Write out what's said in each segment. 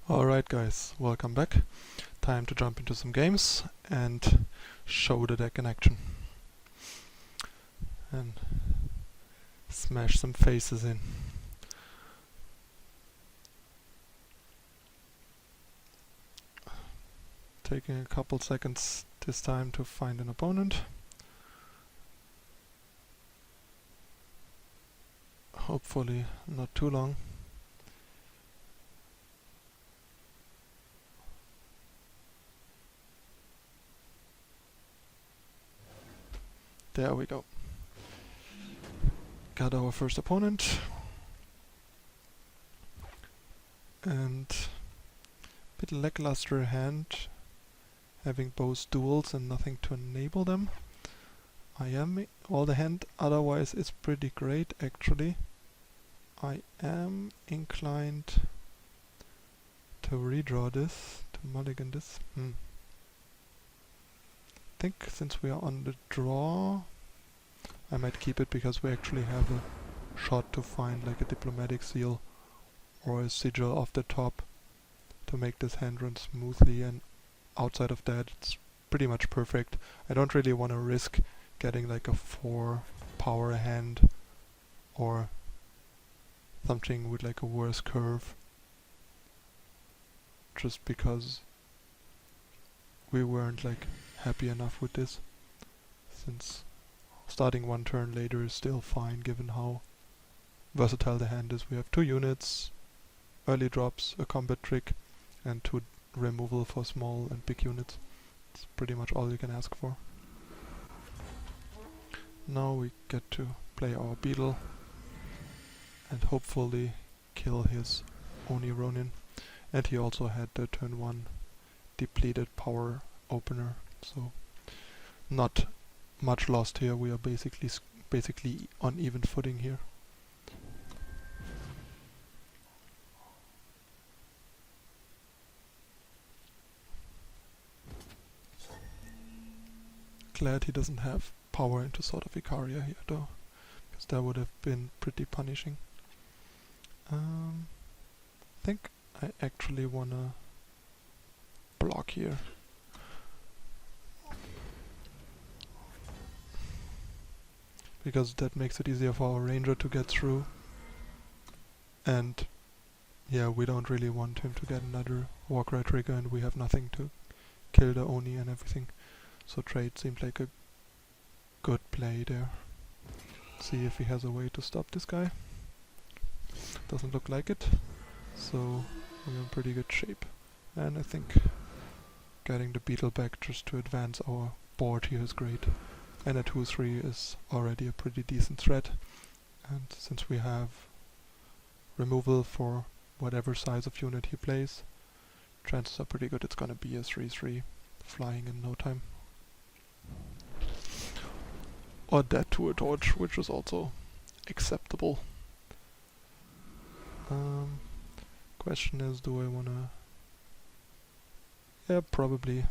Alright guys, welcome back. Time to jump into some games and show the deck in action. And smash some faces in. Taking a couple seconds this time to find an opponent. Hopefully not too long. There we go. Got our first opponent. And a bit lackluster hand, having both duels and nothing to enable them. All the hand otherwise is pretty great actually. I am inclined to redraw this, to mulligan this. I think since we are on the draw, I might keep it because we actually have a shot to find like a diplomatic seal or a sigil off the top to make this hand run smoothly, and outside of that it's pretty much perfect. I don't really want to risk getting like a 4 power hand or something with like a worse curve just because we weren't like happy enough with this, since starting one turn later is still fine given how versatile the hand is. We have 2 units, early drops, a combat trick, and 2 removal for small and big units. It's pretty much all you can ask for. Now we get to play our beetle and hopefully kill his Oni Ronin. And he also had the turn 1 depleted power opener, so not much lost here. We are basically on even footing here. Glad he doesn't have power into Sword of Icaria here though, because that would have been pretty punishing. I think I actually wanna block here. Because that makes it easier for our ranger to get through. And yeah, we don't really want him to get another Warcry trigger, and we have nothing to kill the Oni and everything. So trade seemed like a good play there. See if he has a way to stop this guy. Doesn't look like it. So we're in pretty good shape. And I think getting the beetle back just to advance our board here is great. And a 2-3 is already a pretty decent threat. And since we have removal for whatever size of unit he plays, chances are pretty good it's gonna be a 3-3 flying in no time. Or dead to a torch, which is also acceptable. Question is, do I wanna... Yeah, probably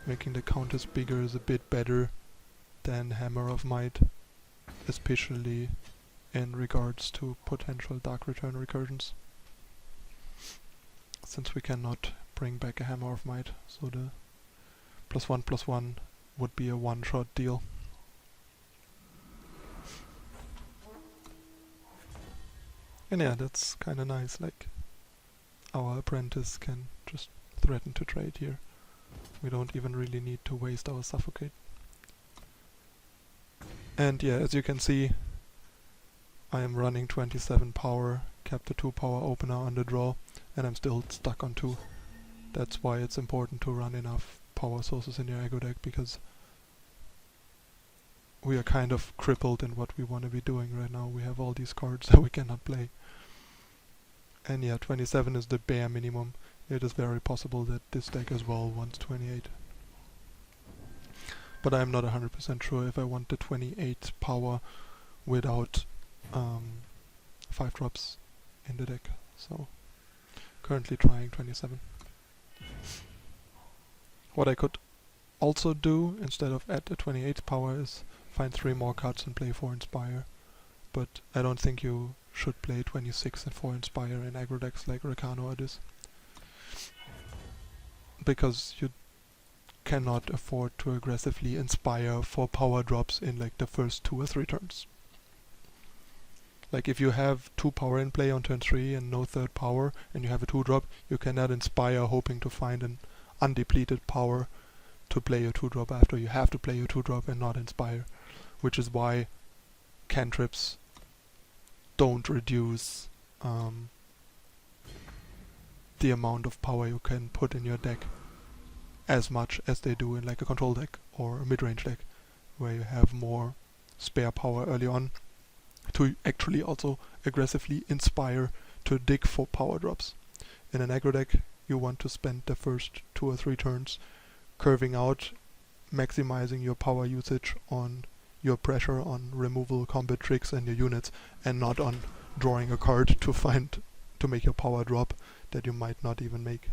making the counters bigger is a bit better than Hammer of Might, especially in regards to potential Dark Return recursions, since we cannot bring back a Hammer of Might, so the +1/+1 would be a one-shot deal. And yeah, that's kinda nice, like our apprentice can just threaten to trade here. We don't even really need to waste our Suffocate. And yeah, as you can see, I am running 27 power, kept a 2 power opener on the draw, and I'm still stuck on 2. That's why it's important to run enough power sources in your aggro deck, because we are kind of crippled in what we want to be doing right now. We have all these cards that we cannot play. And yeah, 27 is the bare minimum. It is very possible that this deck as well wants 28. But I'm not 100% sure if I want the 28 power without 5 drops in the deck. So currently trying 27. What I could also do instead of add the 28 power is find 3 more cards and play 4 Inspire. But I don't think you should play 26 and 4 Inspire in aggro decks like Recano or this. because you cannot afford to aggressively inspire for power drops in like the first 2 or 3 turns. Like if you have 2 power in play on turn 3 and no third power and you have a 2 drop, you cannot inspire hoping to find an undepleted power to play your 2 drop after. You have to play your 2 drop and not inspire, which is why cantrips don't reduce the amount of power you can put in your deck as much as they do in like a control deck or a mid-range deck, where you have more spare power early on to actually also aggressively inspire to dig for power drops. In an aggro deck, you want to spend the first 2 or 3 turns curving out, maximizing your power usage on your pressure, on removal combat tricks and your units, and not on drawing a card to make your power drop that you might not even make.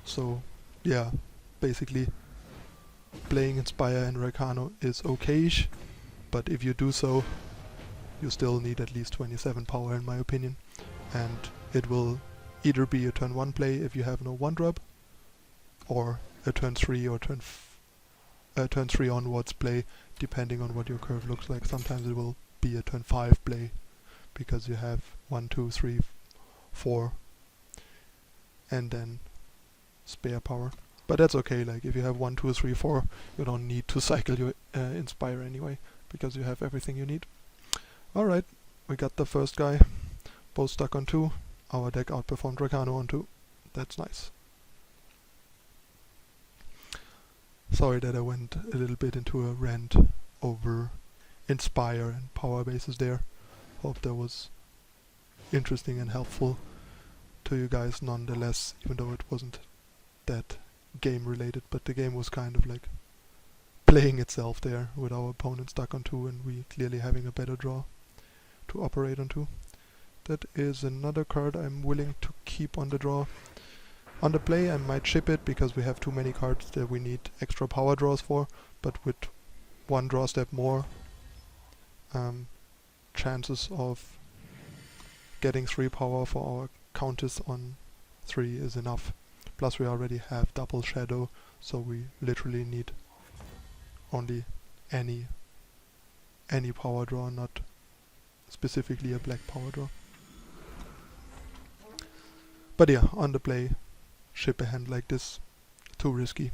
So yeah, basically playing Inspire and Recano is okayish, but if you do so, you still need at least 27 power in my opinion, and it will either be a turn 1 play if you have no 1 drop, or a turn 3 or turn 3 onwards play, depending on what your curve looks like. Sometimes it will be a turn 5 play, because you have 1, 2, 3, 4, and then spare power. But that's okay, like if you have 1, 2, 3, 4, you don't need to cycle your Inspire anyway, because you have everything you need. Alright, we got the first guy, both stuck on 2. Our deck outperformed Recano on 2. That's nice. Sorry that I went a little bit into a rant over Inspire and power bases there. Hope that was interesting and helpful to you guys nonetheless, even though it wasn't that game related, but the game was kind of like playing itself there with our opponent stuck on 2 and we clearly having a better draw to operate on 2. That is another card I'm willing to keep on the draw. On the play I might ship it because we have too many cards that we need extra power draws for, but with 1 draw step more, chances of getting 3 power for our countess on 3 is enough. Plus we already have double shadow, so we literally need only any power draw, not specifically a black power draw. But yeah, on the play, ship a hand like this, too risky.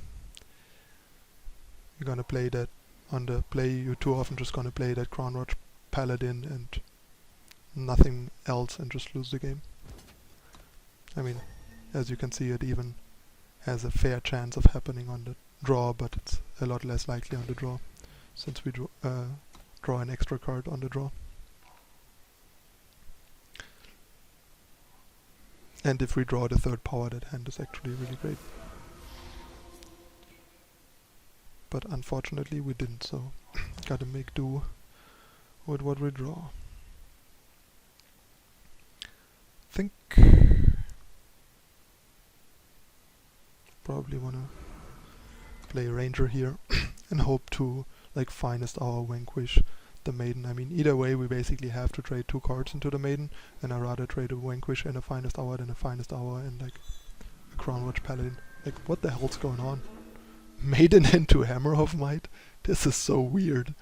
You're gonna play that on the play, you're too often just gonna play that Crown Watch Paladin and nothing else and just lose the game. I mean, as you can see, it even has a fair chance of happening on the draw, but it's a lot less likely on the draw, since we draw an extra card on the draw. And if we draw the 3rd power, that hand is actually really great. But unfortunately we didn't, so gotta make do with what we draw. Think probably wanna play Ranger here and hope to like finest hour vanquish the Maiden. I mean, either way we basically have to trade 2 cards into the Maiden, and I'd rather trade a vanquish and a finest hour than a finest hour and like a Crown Watch Paladin. Like, what the hell's going on? Maiden into Hammer of Might? This is so weird.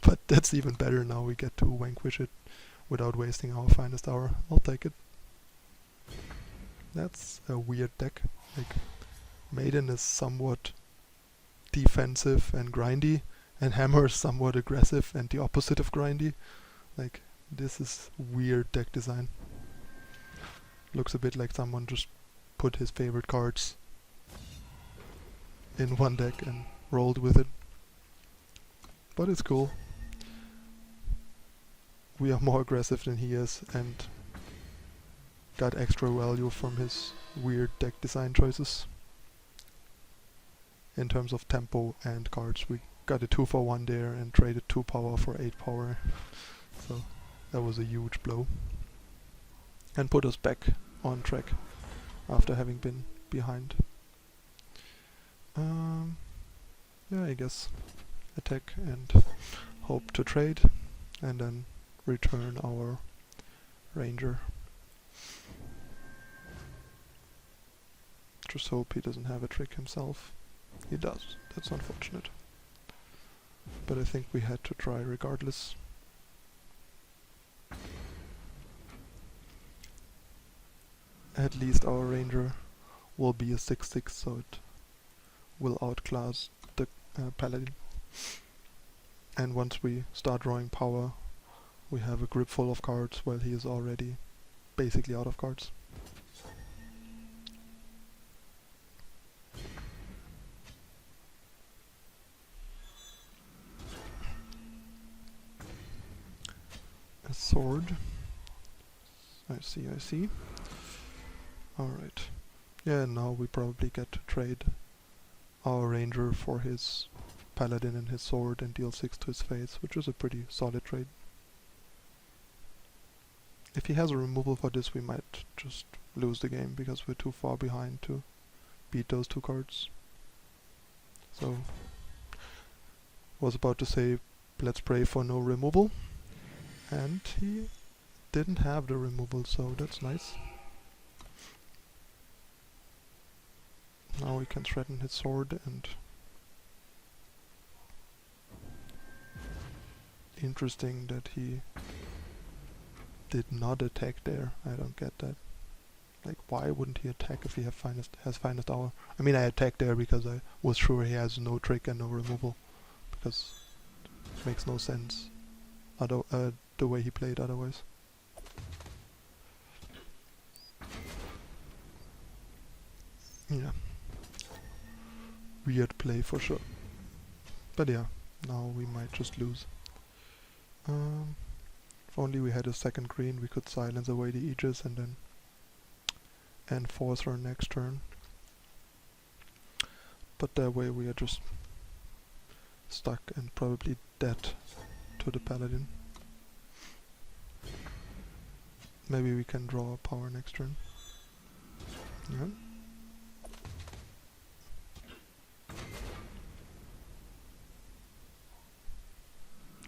But that's even better, now we get to vanquish it without wasting our finest hour. I'll take it. That's a weird deck. Like, Maiden is somewhat defensive and grindy, and Hammer is somewhat aggressive and the opposite of grindy. Like, this is weird deck design. Looks a bit like someone just put his favorite cards in one deck and rolled with it. But it's cool. We are more aggressive than he is and got extra value from his weird deck design choices. In terms of tempo and cards, we got a 2-for-1 there and traded 2 power for 8 power. So that was a huge blow. And put us back on track after having been behind. Yeah, I guess attack and hope to trade and then return our Ranger. Just hope he doesn't have a trick himself. He does. That's unfortunate. But I think we had to try regardless. At least our ranger will be a 6/6, so it will outclass the paladin. And once we start drawing power, we have a grip full of cards while he is already basically out of cards. A sword. I see. Alright. Yeah, now we probably get to trade our ranger for his paladin and his sword and deal 6 to his face, which is a pretty solid trade. If he has a removal for this, we might just lose the game because we're too far behind to beat those 2 cards. So, was about to say, let's pray for no removal. And he didn't have the removal, so that's nice. Now we can threaten his sword, and interesting that he did not attack there. I don't get that. Like, why wouldn't he attack if he has finest hour? I mean, I attacked there because I was sure he has no trick and no removal, because it makes no sense the way he played otherwise. Yeah. Weird play for sure. But yeah, now we might just lose. If only we had a second green, we could silence away the Aegis and then enforce our next turn. But that way we are just stuck and probably dead to the paladin. Maybe we can draw a power next turn. Yeah.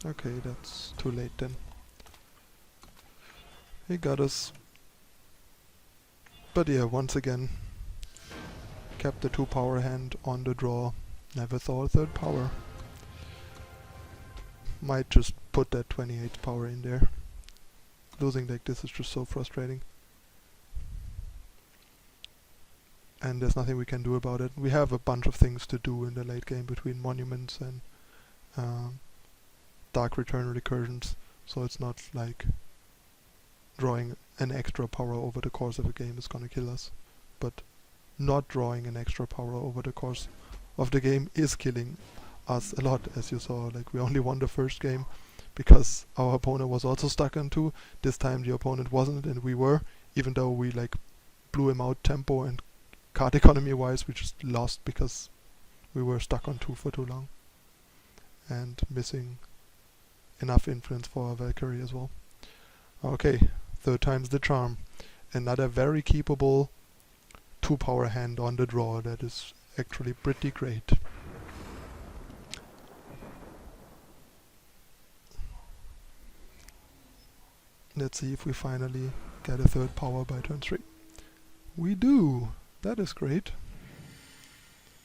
Okay, that's too late then. He got us. But yeah, once again, kept the 2 power hand on the draw. Never thought a 3rd power. Might just put that 28 power in there. Losing like this is just so frustrating. And there's nothing we can do about it. We have a bunch of things to do in the late game between monuments and Dark Return recursions, so it's not like drawing an extra power over the course of a game is gonna kill us. But not drawing an extra power over the course of the game is killing us a lot, as you saw. Like, we only won the first game because our opponent was also stuck on 2. This time the opponent wasn't, and we were, even though we like blew him out tempo and card economy wise. We just lost because we were stuck on 2 for too long and missing enough influence for our Valkyrie as well. Okay, 3rd time's the charm. Another very keepable 2 power hand on the draw. That is actually pretty great. Let's see if we finally get a 3rd power by turn 3. We do! That is great.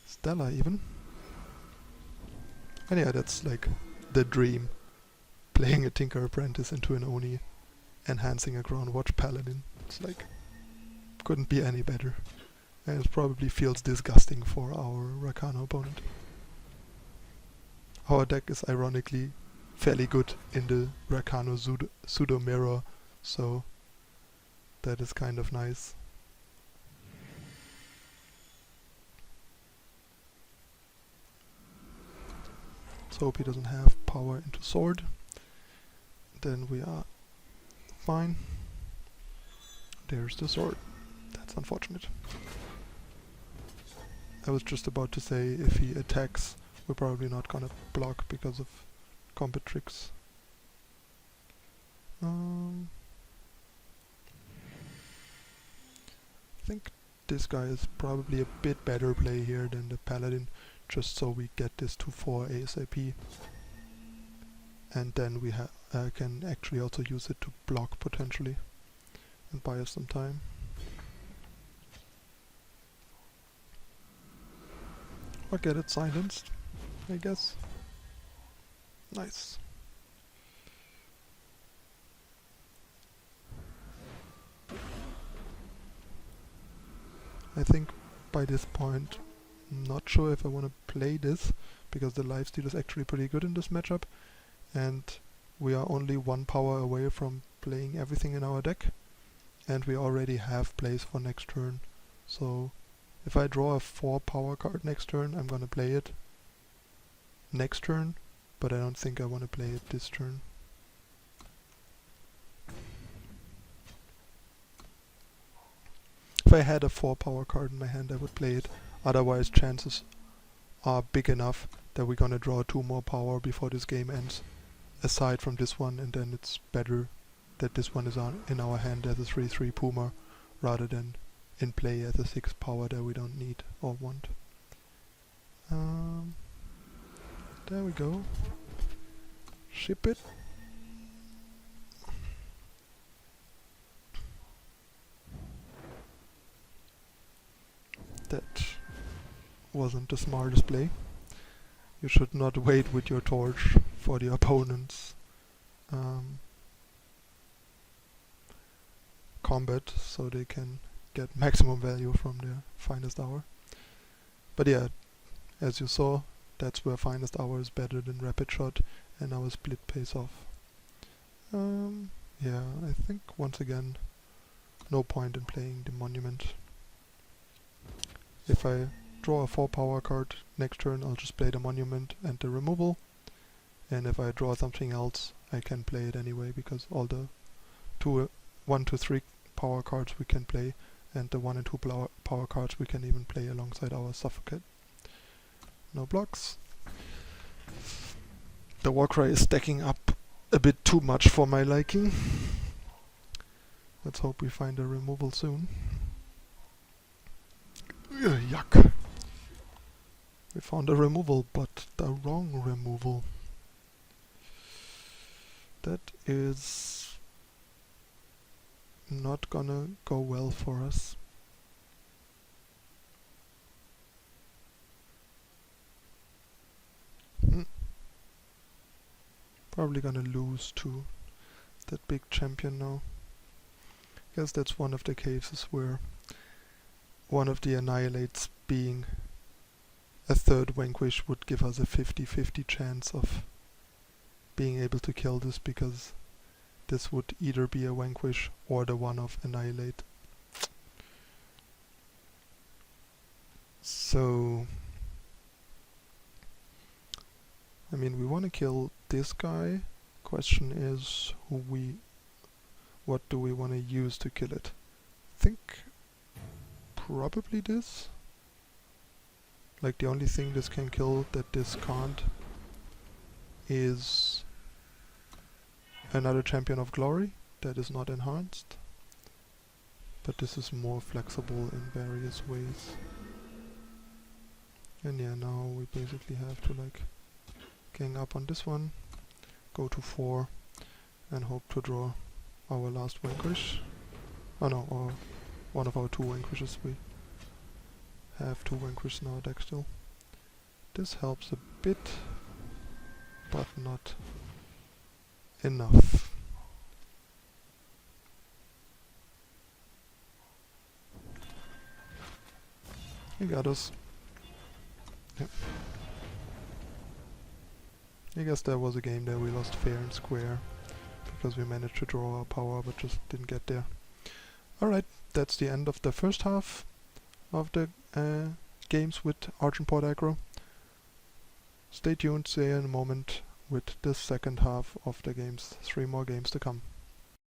Stellar even. And yeah, that's like the dream. Playing a Tinker Apprentice into an Oni, enhancing a Groundwatch Paladin. It's like, couldn't be any better. And it probably feels disgusting for our Rakano opponent. Our deck is ironically fairly good in the Rakano pseudo mirror, so that is kind of nice. Let's hope he doesn't have power into sword. Then we are fine. There's the sword. That's unfortunate. I was just about to say, if he attacks, we're probably not gonna block because of combat tricks. I think this guy is probably a bit better play here than the Paladin, just so we get this to 4 ASAP. And then we can actually also use it to block potentially and buy us some time. Or get it silenced, I guess. Nice. I think by this point, I'm not sure if I want to play this, because the lifesteal is actually pretty good in this matchup, and we are only 1 power away from playing everything in our deck, and we already have plays for next turn. So if I draw a 4 power card next turn, I'm gonna play it next turn, but I don't think I want to play it this turn. If I had a 4 power card in my hand, I would play it. Otherwise, chances are big enough that we're gonna draw 2 more power before this game ends, aside from this one, and then it's better that this one is in our hand as a 3/3 Puma, rather than in play as a 6 power that we don't need or want. There we go. Ship it. That wasn't the smartest play. You should not wait with your torch for the opponent's combat, so they can get maximum value from their finest hour. But yeah, as you saw, that's where finest hour is better than rapid shot, and our split pays off. Yeah, I think once again, no point in playing the monument. If I draw a 4 power card next turn, I'll just play the monument and the removal, and if I draw something else, I can play it anyway, because all the 1 to 3 power cards we can play, and the 1 and 2 power cards we can even play alongside our Suffocate. No blocks. The Warcry is stacking up a bit too much for my liking. Let's hope we find a removal soon. Yuck. We found a removal, but the wrong removal. That is not gonna go well for us. Probably gonna lose to that big champion now. Guess that's one of the cases where one of the annihilates being a 3rd vanquish would give us a 50-50 chance of being able to kill this, because this would either be a vanquish or the one of annihilate. So I mean, we want to kill this guy. Question is what do we want to use to kill it? I think probably this. Like, the only thing this can kill that this can't is another Champion of Glory that is not enhanced. But this is more flexible in various ways. And yeah, now we basically have to like gang up on this one, go to 4 and hope to draw our last vanquish. Oh no, or one of our 2 vanquishes. We have 2 vanquishes in our deck still. This helps a bit, but not enough. He got us. Yep. I guess that was a game that we lost fair and square, because we managed to draw our power but just didn't get there. Alright, that's the end of the first half of the games with Argenport Aggro. Stay tuned, see you in a moment with the second half of the games. 3 more games to come.